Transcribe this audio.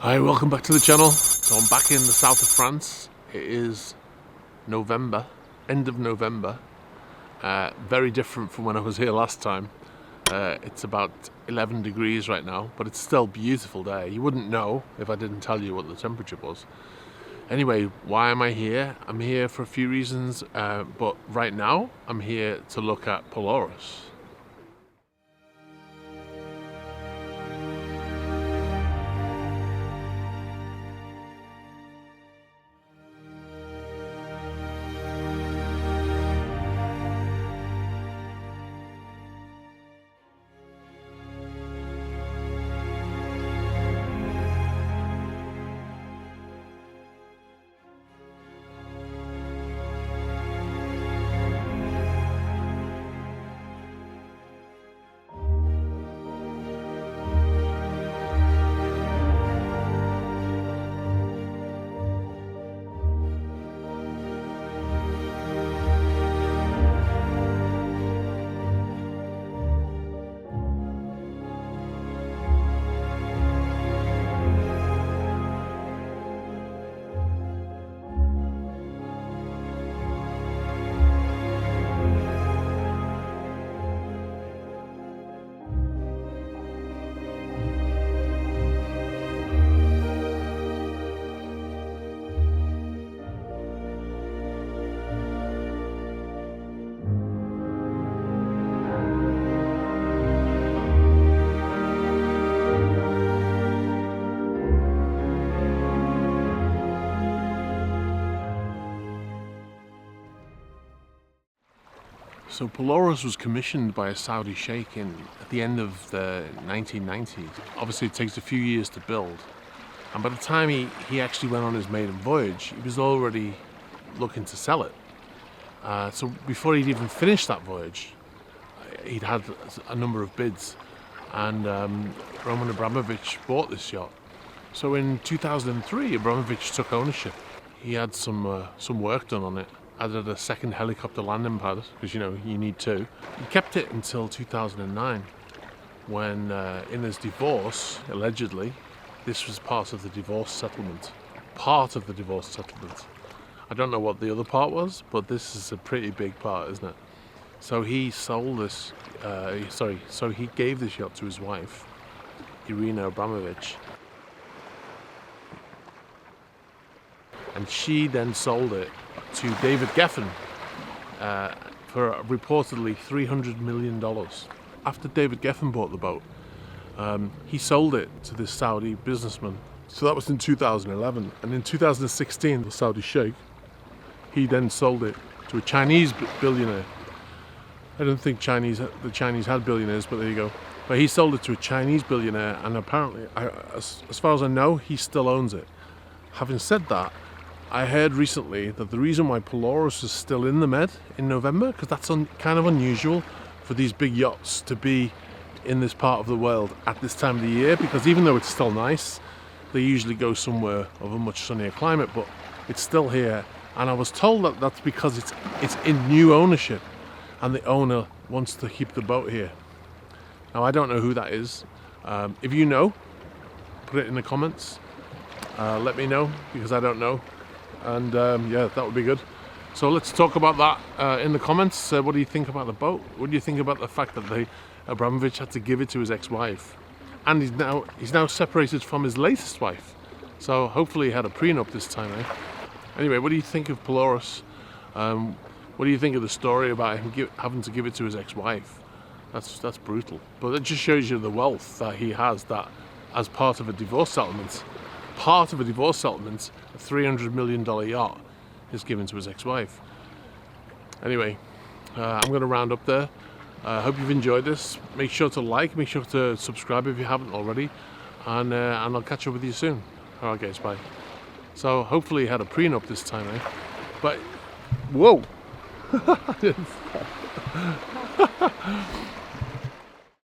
Hi, welcome back to the channel. So I'm back in the south of France. It is November, end of November. Very different from when I was here last time. It's about 11 degrees right now, but it's still a beautiful day. You wouldn't know if I didn't tell you what the temperature was. Anyway, why am I here? I'm here for a few reasons, but right now I'm here to look at Pelorus. So Pelorus was commissioned by a Saudi sheikh at the end of the 1990s. Obviously it takes a few years to build, and by the time he actually went on his maiden voyage, he was already looking to sell it. So before he'd even finished that voyage, he'd had a number of bids, and Roman Abramovich bought this yacht. So in 2003 Abramovich took ownership. He had some work done on it. Added a second helicopter landing pad, because you need two. He kept it until 2009, when in his divorce, allegedly, this was part of the divorce settlement. Part of the divorce settlement. I don't know what the other part was, but this is a pretty big part, isn't it? So he sold this, so he gave this yacht to his wife, Irina Abramovich. And she then sold it to David Geffen for reportedly $300 million. After David Geffen bought the boat, he sold it to this Saudi businessman. So that was in 2011. And in 2016, the Saudi sheikh, he then sold it to a Chinese billionaire. I don't think the Chinese had billionaires, but there you go. But he sold it to a Chinese billionaire, and apparently, as far as I know, he still owns it. Having said that, I heard recently that the reason why Pelorus is still in the Med in November, because that's kind of unusual for these big yachts to be in this part of the world at this time of the year, because even though it's still nice, they usually go somewhere of a much sunnier climate, but it's still here. And I was told that that's because it's in new ownership, and the owner wants to keep the boat here. Now I don't know who that is. If you know, put it in the comments. Let me know, because I don't know. And yeah, that would be good. So let's talk about that in the comments. What do you think about the boat? What do you think about the fact that Abramovich had to give it to his ex-wife, and he's now separated from his latest wife? So hopefully he had a prenup this time, eh? Anyway, what do you think of Pelorus? What do you think of the story about him having to give it to his ex-wife? That's brutal. But it just shows you the wealth that he has, that as part of a divorce settlement. Part of a divorce settlement, a $300 million yacht is given to his ex-wife. Anyway, I'm going to round up there. I hope you've enjoyed this. Make sure to like, make sure to subscribe if you haven't already, and I'll catch up with you soon. Alright guys, bye. So hopefully he had a prenup this time, eh? But, whoa!